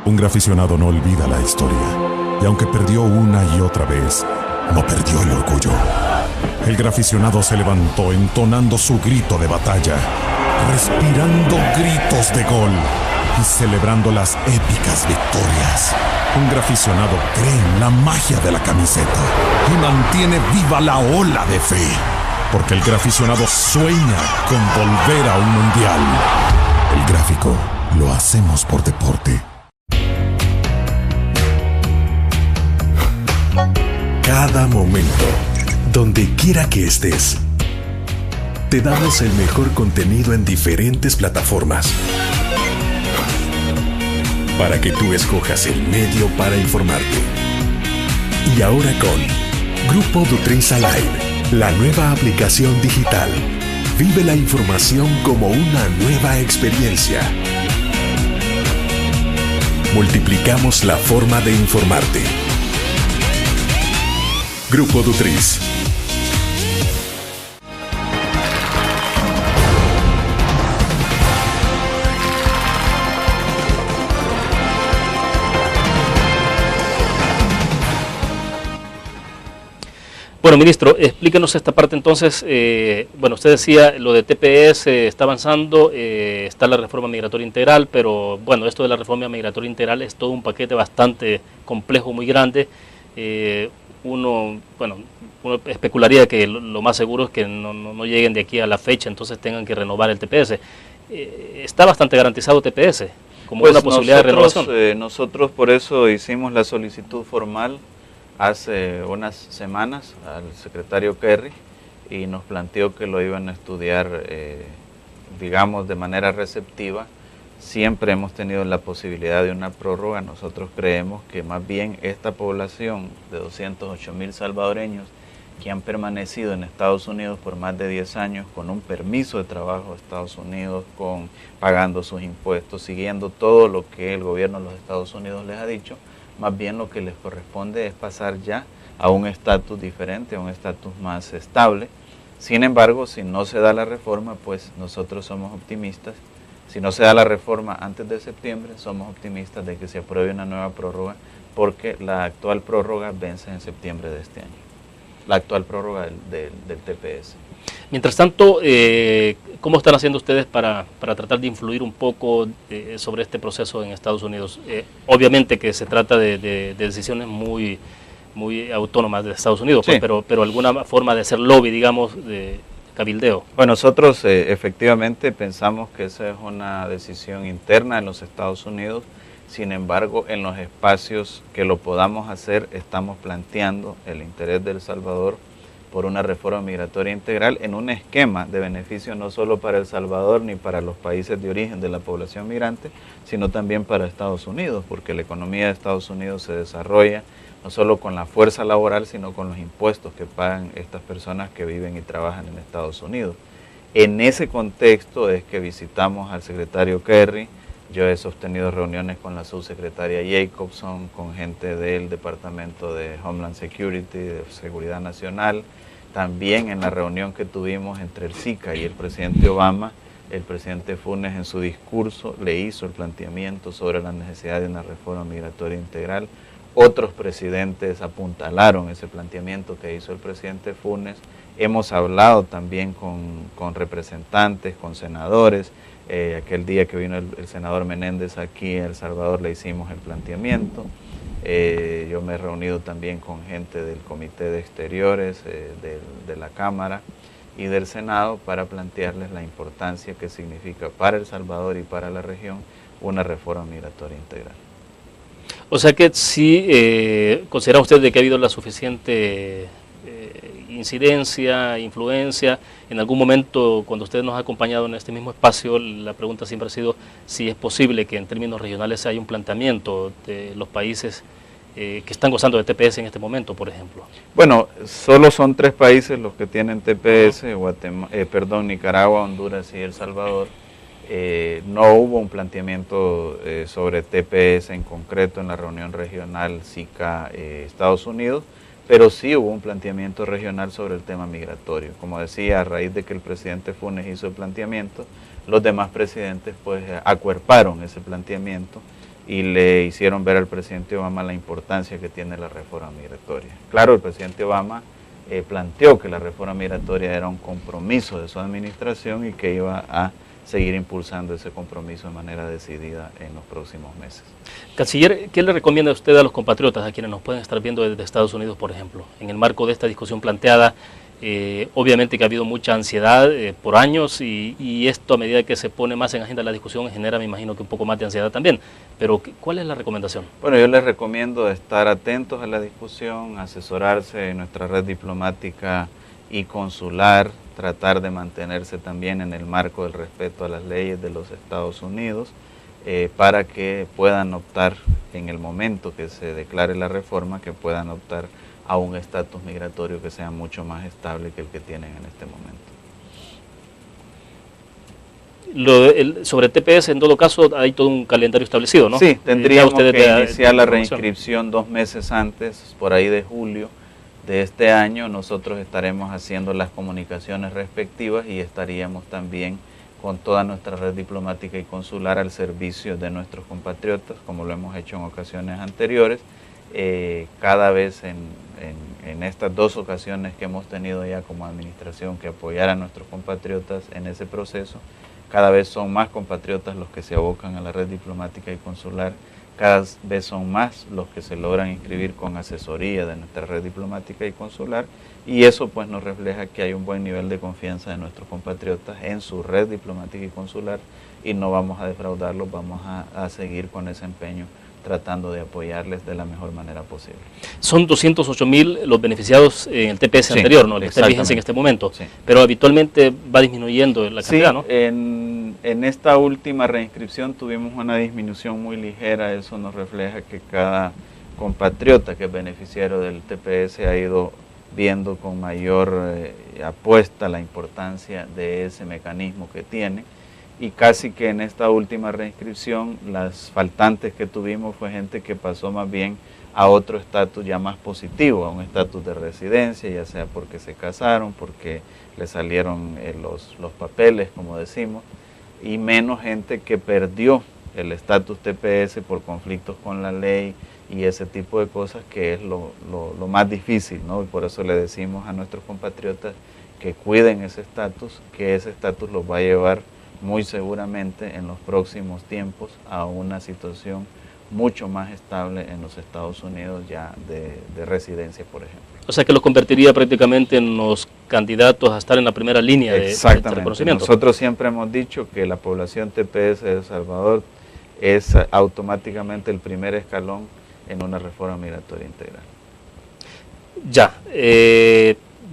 Speaker 3: Un graficionado no olvida la historia, y aunque perdió una y otra vez, no perdió el orgullo. El graficionado se levantó entonando su grito de batalla, respirando gritos de gol y celebrando las épicas victorias. Un graficionado cree en la magia de la camiseta y mantiene viva la ola de fe, porque el graficionado sueña con volver a un mundial. El gráfico lo hacemos por deporte. cada momento, donde quiera que estés. Te damos el mejor contenido en diferentes plataformas para que tú escojas el medio para informarte. Y ahora con Grupo Dutriza Live, la nueva aplicación digital. Vive la información como una nueva experiencia. Multiplicamos la forma de informarte. Grupo Dutriz.
Speaker 1: Bueno, ministro, explíquenos esta parte entonces. Bueno, usted decía lo de TPS está avanzando, está la reforma migratoria integral, pero bueno, esto de la reforma migratoria integral es todo un paquete bastante complejo, muy grande. Uno especularía que lo más seguro es que no lleguen de aquí a la fecha, entonces tengan que renovar el TPS. ¿Está bastante garantizado TPS como
Speaker 2: pues
Speaker 1: una posibilidad de renovación?
Speaker 2: Nosotros por eso hicimos la solicitud formal hace unas semanas al secretario Kerry y nos planteó que lo iban a estudiar, digamos, de manera receptiva. Siempre hemos tenido la posibilidad de una prórroga. Nosotros creemos que más bien esta población de 208,000 salvadoreños que han permanecido en Estados Unidos por más de 10 años con un permiso de trabajo de Estados Unidos, pagando sus impuestos, siguiendo todo lo que el gobierno de los Estados Unidos les ha dicho, más bien lo que les corresponde es pasar ya a un estatus diferente, a un estatus más estable. Sin embargo, si no se da la reforma, pues nosotros somos optimistas. Si no se da la reforma antes de septiembre, somos optimistas de que se apruebe una nueva prórroga, porque la actual prórroga vence en septiembre de este año. La actual prórroga del TPS.
Speaker 1: Mientras tanto, ¿cómo están haciendo ustedes para tratar de influir un poco sobre este proceso en Estados Unidos? Obviamente que se trata de decisiones muy autónomas de Estados Unidos,
Speaker 2: sí.
Speaker 1: pues, pero alguna forma de hacer lobby, digamos, de cabildeo.
Speaker 2: Bueno, nosotros efectivamente pensamos que esa es una decisión interna en los Estados Unidos. Sin embargo, en los espacios que lo podamos hacer, estamos planteando el interés de El Salvador por una reforma migratoria integral en un esquema de beneficio no solo para El Salvador ni para los países de origen de la población migrante, sino también para Estados Unidos, porque la economía de Estados Unidos se desarrolla no solo con la fuerza laboral, sino con los impuestos que pagan estas personas que viven y trabajan en Estados Unidos. En ese contexto es que visitamos al secretario Kerry. Yo he sostenido reuniones con la subsecretaria Jacobson, con gente del Departamento de Homeland Security, de Seguridad Nacional. También en la reunión que tuvimos entre el SICA y el presidente Obama, el presidente Funes en su discurso le hizo el planteamiento sobre la necesidad de una reforma migratoria integral. Otros presidentes apuntalaron ese planteamiento que hizo el presidente Funes. Hemos hablado también con representantes, con senadores. Aquel día que vino el senador Menéndez aquí en El Salvador le hicimos el planteamiento. Yo me he reunido también con gente del Comité de Exteriores, de la Cámara y del Senado para plantearles la importancia que significa para El Salvador y para la región una reforma migratoria integral.
Speaker 1: O sea que sí, ¿considera usted de que ha habido la suficiente incidencia, influencia? En algún momento, cuando usted nos ha acompañado en este mismo espacio, la pregunta siempre ha sido si es posible que en términos regionales haya un planteamiento de los países que están gozando de TPS en este momento, por ejemplo.
Speaker 2: Bueno, solo son 3 países los que tienen TPS, Nicaragua, Honduras y El Salvador. No hubo un planteamiento sobre TPS en concreto en la reunión regional SICA Estados Unidos, pero sí hubo un planteamiento regional sobre el tema migratorio. Como decía, a raíz de que el presidente Funes hizo el planteamiento, los demás presidentes pues acuerparon ese planteamiento y le hicieron ver al presidente Obama la importancia que tiene la reforma migratoria. Claro, el presidente Obama planteó que la reforma migratoria era un compromiso de su administración y que iba a seguir impulsando ese compromiso de manera decidida en los próximos meses.
Speaker 1: Canciller, ¿qué le recomienda usted a los compatriotas, a quienes nos pueden estar viendo desde Estados Unidos, por ejemplo, en el marco de esta discusión planteada Obviamente que ha habido mucha ansiedad por años y esto a medida que se pone más en agenda la discusión genera, me imagino que un poco más de ansiedad también. Pero ¿cuál es la recomendación?
Speaker 2: Bueno, yo les recomiendo estar atentos a la discusión, asesorarse en nuestra red diplomática y consular, tratar de mantenerse también en el marco del respeto a las leyes de los Estados Unidos para que puedan optar en el momento que se declare la reforma, que puedan optar a un estatus migratorio que sea mucho más estable que el que tienen en este momento.
Speaker 1: Sobre TPS, en todo caso, hay todo un calendario establecido, ¿no?
Speaker 2: Sí, tendríamos que iniciar la reinscripción 2 meses antes, por ahí de julio de este año. Nosotros estaremos haciendo las comunicaciones respectivas y estaríamos también con toda nuestra red diplomática y consular al servicio de nuestros compatriotas, como lo hemos hecho en ocasiones anteriores. Cada vez en estas 2 ocasiones que hemos tenido ya como administración que apoyar a nuestros compatriotas en ese proceso, cada vez son más compatriotas los que se abocan a la red diplomática y consular, cada vez son más los que se logran inscribir con asesoría de nuestra red diplomática y consular, y eso pues nos refleja que hay un buen nivel de confianza de nuestros compatriotas en su red diplomática y consular, y no vamos a defraudarlos, vamos a seguir con ese empeño tratando de apoyarles de la mejor manera posible.
Speaker 1: Son 208.000 los beneficiados en el TPS anterior, ¿no? El que está en vigencia en este momento,
Speaker 2: sí.
Speaker 1: Pero habitualmente va disminuyendo la cantidad,
Speaker 2: sí,
Speaker 1: ¿no?
Speaker 2: En esta última reinscripción tuvimos una disminución muy ligera, eso nos refleja que cada compatriota que es beneficiario del TPS ha ido viendo con mayor apuesta la importancia de ese mecanismo que tiene. Y casi que en esta última reinscripción las faltantes que tuvimos fue gente que pasó más bien a otro estatus ya más positivo, a un estatus de residencia, ya sea porque se casaron, porque le salieron los papeles, como decimos, y menos gente que perdió el estatus TPS por conflictos con la ley y ese tipo de cosas, que es lo más difícil, ¿no? Y por eso le decimos a nuestros compatriotas que cuiden ese estatus, que ese estatus los va a llevar muy seguramente en los próximos tiempos a una situación mucho más estable en los Estados Unidos ya de residencia, por ejemplo.
Speaker 1: O sea que los convertiría prácticamente en los candidatos a estar en la primera línea de reconocimiento.
Speaker 2: Nosotros siempre hemos dicho que la población TPS de El Salvador es automáticamente el primer escalón en una reforma migratoria integral.
Speaker 1: Ya,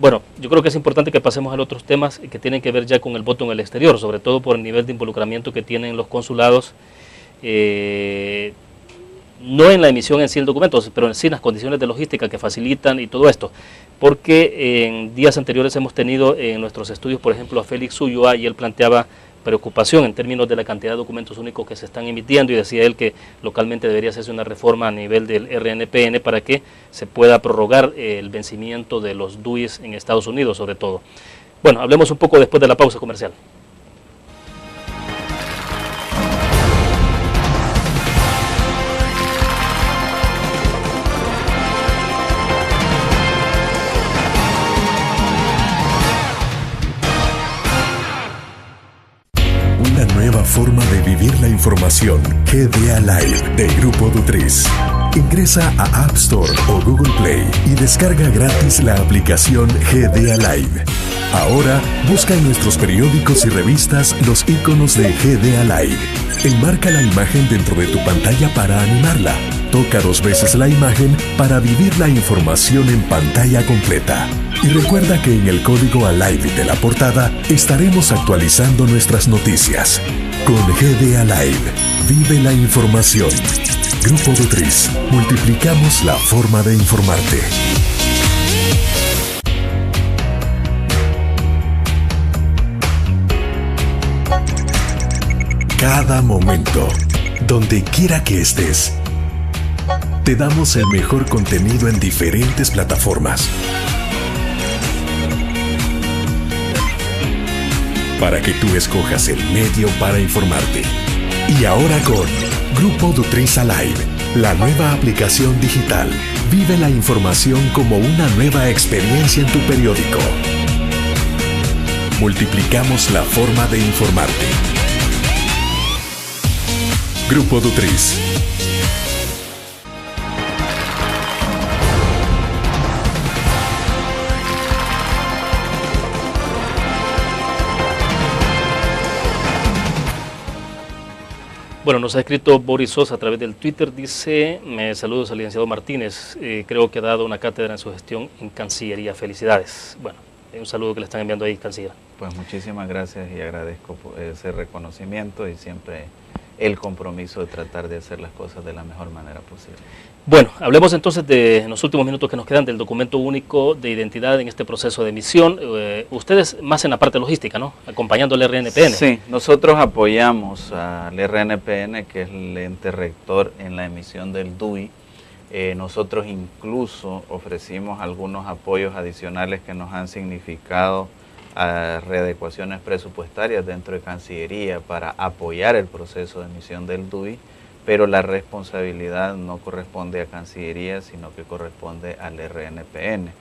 Speaker 1: bueno, yo creo que es importante que pasemos a otros temas que tienen que ver ya con el voto en el exterior, sobre todo por el nivel de involucramiento que tienen los consulados, no en la emisión en sí del documento, pero en sí las condiciones de logística que facilitan y todo esto. Porque en días anteriores hemos tenido en nuestros estudios, por ejemplo, a Félix Ulloa, y él planteaba preocupación en términos de la cantidad de documentos únicos que se están emitiendo, y decía él que localmente debería hacerse una reforma a nivel del RNPN para que se pueda prorrogar el vencimiento de los DUIs en Estados Unidos, sobre todo. Bueno, hablemos un poco después de la pausa comercial.
Speaker 3: Nueva forma de vivir la información. GDA Live de Grupo Dutriz. Ingresa a App Store o Google Play y descarga gratis la aplicación GDA Live. Ahora busca en nuestros periódicos y revistas los iconos de GDA Live. Enmarca la imagen dentro de tu pantalla para animarla. Toca 2 veces la imagen para vivir la información en pantalla completa. Y recuerda que en el código ALIVE de la portada estaremos actualizando nuestras noticias. Con GDA Live, vive la información. Grupo Dutriz, multiplicamos la forma de informarte. Cada momento, donde quiera que estés, te damos el mejor contenido en diferentes plataformas. Para que tú escojas el medio para informarte. Y ahora con Grupo Dutriz Alive, la nueva aplicación digital. Vive la información como una nueva experiencia en tu periódico. Multiplicamos la forma de informarte. Grupo Dutriz.
Speaker 1: Bueno, nos ha escrito Boris Sosa a través del Twitter, dice, saludos al licenciado Martínez, creo que ha dado una cátedra en su gestión en Cancillería, felicidades. Bueno, un saludo que le están enviando ahí, canciller.
Speaker 2: Pues muchísimas gracias y agradezco ese reconocimiento y siempre el compromiso de tratar de hacer las cosas de la mejor manera posible.
Speaker 1: Bueno, hablemos entonces en los últimos minutos que nos quedan del documento único de identidad en este proceso de emisión. Ustedes más en la parte logística, ¿no? Acompañando al RNPN.
Speaker 2: Sí, nosotros apoyamos al RNPN, que es el ente rector en la emisión del DUI. Nosotros incluso ofrecimos algunos apoyos adicionales que nos han significado readecuaciones presupuestarias dentro de Cancillería para apoyar el proceso de emisión del DUI, pero la responsabilidad no corresponde a Cancillería, sino que corresponde al RNPN.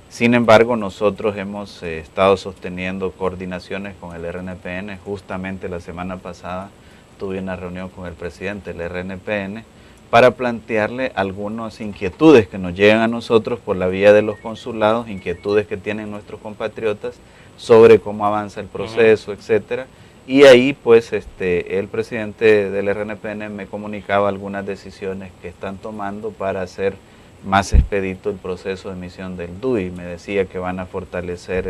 Speaker 2: Sin embargo, nosotros hemos estado sosteniendo coordinaciones con el RNPN. Justamente la semana pasada tuve una reunión con el presidente del RNPN para plantearle algunas inquietudes que nos llegan a nosotros por la vía de los consulados, inquietudes que tienen nuestros compatriotas sobre cómo avanza el proceso, etcétera. Y ahí pues el presidente del RNPN me comunicaba algunas decisiones que están tomando para hacer más expedito el proceso de emisión del DUI. Me decía que van a fortalecer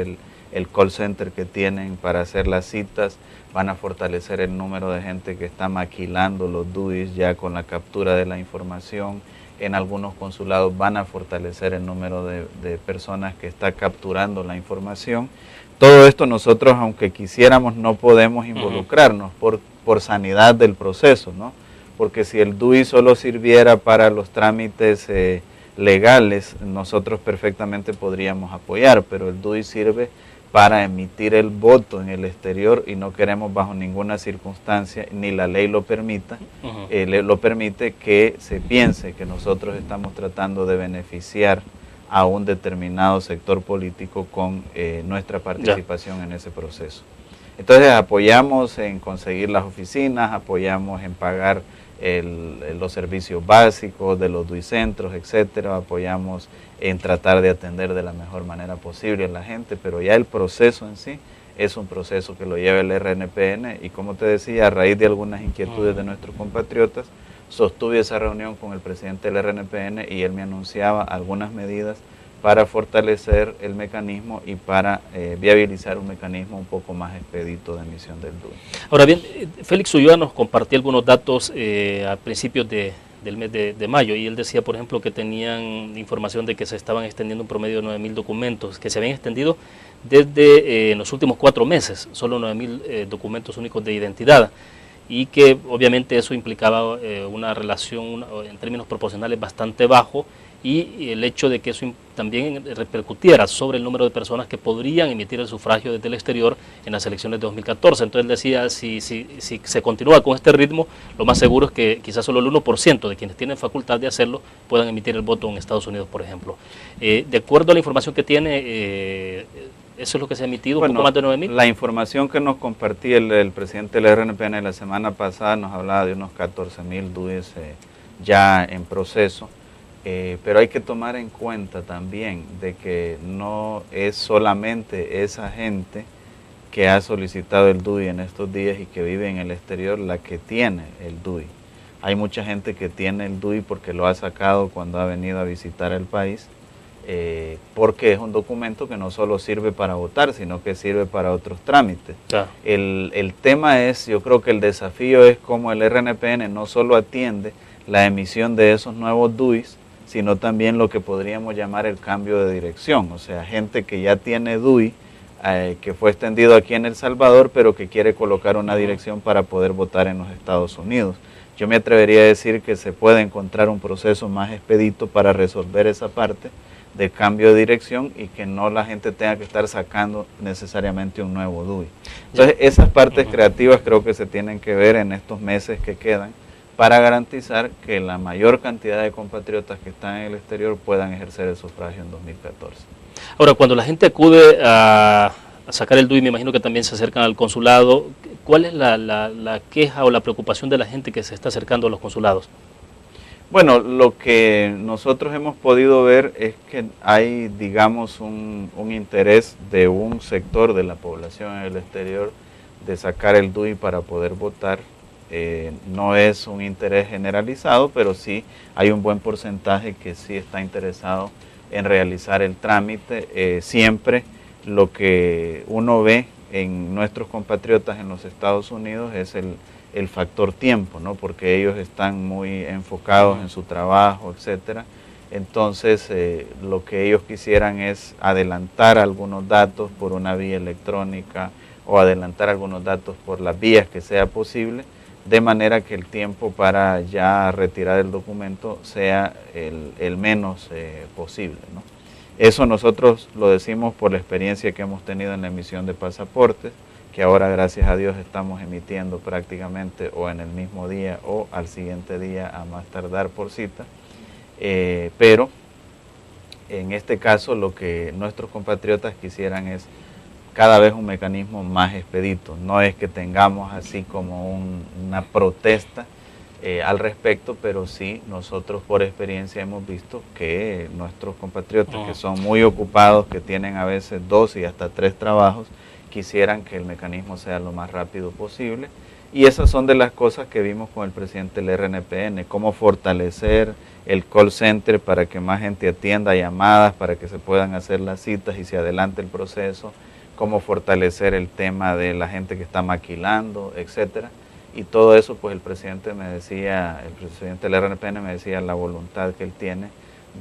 Speaker 2: el call center que tienen para hacer las citas, van a fortalecer el número de gente que está maquilando los DUIs ya con la captura de la información. En algunos consulados van a fortalecer el número de personas que está capturando la información. Todo esto nosotros, aunque quisiéramos, no podemos involucrarnos por sanidad del proceso, ¿no? Porque si el DUI solo sirviera para los trámites legales, nosotros perfectamente podríamos apoyar, pero el DUI sirve para emitir el voto en el exterior y no queremos bajo ninguna circunstancia, ni la ley lo permita, lo permite que se piense que nosotros estamos tratando de beneficiar a un determinado sector político con nuestra participación en ese proceso. Entonces apoyamos en conseguir las oficinas, apoyamos en pagar los servicios básicos de los DUI-centros, etcétera, apoyamos en tratar de atender de la mejor manera posible a la gente, pero ya el proceso en sí es un proceso que lo lleva el RNPN y como te decía, a raíz de algunas inquietudes de nuestros compatriotas, sostuve esa reunión con el presidente del RNPN y él me anunciaba algunas medidas para fortalecer el mecanismo y para viabilizar un mecanismo un poco más expedito de emisión del DUI.
Speaker 1: Ahora bien, Félix Ulloa nos compartió algunos datos a principios del mes de mayo y él decía, por ejemplo, que tenían información de que se estaban extendiendo un promedio de 9.000 documentos, que se habían extendido desde los últimos 4 meses, solo 9.000 documentos únicos de identidad, y que obviamente eso implicaba una relación en términos proporcionales bastante bajo, y el hecho de que eso también repercutiera sobre el número de personas que podrían emitir el sufragio desde el exterior en las elecciones de 2014. Entonces él decía, si se continúa con este ritmo, lo más seguro es que quizás solo el 1% de quienes tienen facultad de hacerlo puedan emitir el voto en Estados Unidos, por ejemplo. De acuerdo a la información que tiene, ¿eso es lo que se ha emitido, un poco más de 9.000?
Speaker 2: La información que nos compartía el presidente del RNPN la semana pasada nos hablaba de unos 14.000 DUIs ya en proceso. Pero hay que tomar en cuenta también de que no es solamente esa gente que ha solicitado el DUI en estos días y que vive en el exterior la que tiene el DUI. Hay mucha gente que tiene el DUI porque lo ha sacado cuando ha venido a visitar el país, porque es un documento que no solo sirve para votar, sino que sirve para otros trámites.
Speaker 1: Claro.
Speaker 2: El tema es, yo creo que el desafío es cómo el RNPN no solo atiende la emisión de esos nuevos DUIs, sino también lo que podríamos llamar el cambio de dirección, o sea, gente que ya tiene DUI, que fue extendido aquí en El Salvador, pero que quiere colocar una dirección para poder votar en los Estados Unidos. Yo me atrevería a decir que se puede encontrar un proceso más expedito para resolver esa parte de cambio de dirección y que no la gente tenga que estar sacando necesariamente un nuevo DUI. Entonces, esas partes creativas creo que se tienen que ver en estos meses que quedan, para garantizar que la mayor cantidad de compatriotas que están en el exterior puedan ejercer el sufragio en 2014.
Speaker 1: Ahora, cuando la gente acude a sacar el DUI, me imagino que también se acercan al consulado. ¿Cuál es la queja o la preocupación de la gente que se está acercando a los consulados?
Speaker 2: Bueno, lo que nosotros hemos podido ver es que hay, digamos, un interés de un sector de la población en el exterior de sacar el DUI para poder votar. no es un interés generalizado, pero sí hay un buen porcentaje que sí está interesado en realizar el trámite. Siempre lo que uno ve en nuestros compatriotas en los Estados Unidos es el factor tiempo, ¿no? Porque ellos están muy enfocados en su trabajo, etcétera. Entonces, lo que ellos quisieran es adelantar algunos datos por una vía electrónica o adelantar algunos datos por las vías que sea posible, de manera que el tiempo para ya retirar el documento sea el menos posible, ¿no? Eso nosotros lo decimos por la experiencia que hemos tenido en la emisión de pasaportes, que ahora gracias a Dios estamos emitiendo prácticamente o en el mismo día o al siguiente día a más tardar por cita. Pero en este caso lo que nuestros compatriotas quisieran es cada vez un mecanismo más expedito. No es que tengamos así como una protesta al respecto, pero sí nosotros por experiencia hemos visto que nuestros compatriotas que son muy ocupados, que tienen a veces 2 y hasta 3 trabajos, quisieran que el mecanismo sea lo más rápido posible. Y esas son de las cosas que vimos con el presidente del RNPN, cómo fortalecer el call center para que más gente atienda llamadas, para que se puedan hacer las citas y se adelante el proceso, cómo fortalecer el tema de la gente que está maquilando, etcétera. Y todo eso, pues el presidente del RNPN me decía la voluntad que él tiene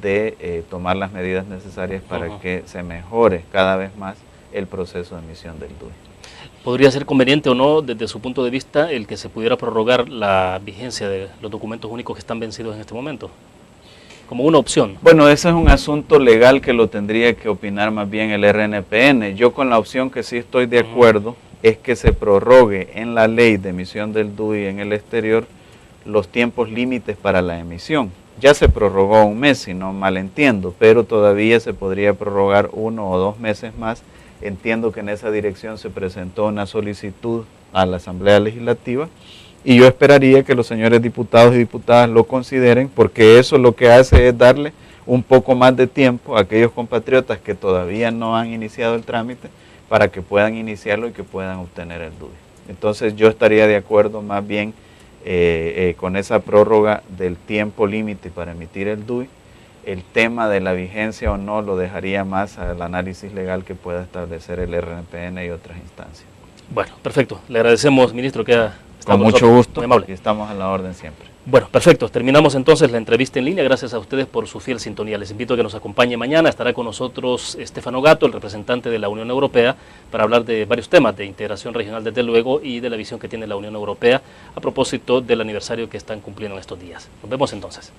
Speaker 2: de tomar las medidas necesarias para que se mejore cada vez más el proceso de emisión del DUI.
Speaker 1: ¿Podría ser conveniente o no, desde su punto de vista, el que se pudiera prorrogar la vigencia de los documentos únicos que están vencidos en este momento? Como una opción.
Speaker 2: Bueno, ese es un asunto legal que lo tendría que opinar más bien el RNPN. Yo con la opción que sí estoy de acuerdo es que se prorrogue en la ley de emisión del DUI en el exterior los tiempos límites para la emisión. Ya se prorrogó 1 mes, si no mal entiendo, pero todavía se podría prorrogar 1 o 2 meses más. Entiendo que en esa dirección se presentó una solicitud a la Asamblea Legislativa y yo esperaría que los señores diputados y diputadas lo consideren, porque eso lo que hace es darle un poco más de tiempo a aquellos compatriotas que todavía no han iniciado el trámite para que puedan iniciarlo y que puedan obtener el DUI. Entonces yo estaría de acuerdo más bien con esa prórroga del tiempo límite para emitir el DUI. El tema de la vigencia o no lo dejaría más al análisis legal que pueda establecer el RNPN y otras instancias.
Speaker 1: Bueno, perfecto. Le agradecemos, ministro, que ha
Speaker 2: estado con mucho gusto.
Speaker 1: Muy amable.
Speaker 2: Y estamos a la orden siempre.
Speaker 1: Bueno, perfecto. Terminamos entonces la entrevista en línea. Gracias a ustedes por su fiel sintonía. Les invito a que nos acompañe mañana. Estará con nosotros Stefano Gatto, el representante de la Unión Europea, para hablar de varios temas de integración regional, desde luego, y de la visión que tiene la Unión Europea a propósito del aniversario que están cumpliendo en estos días. Nos vemos entonces.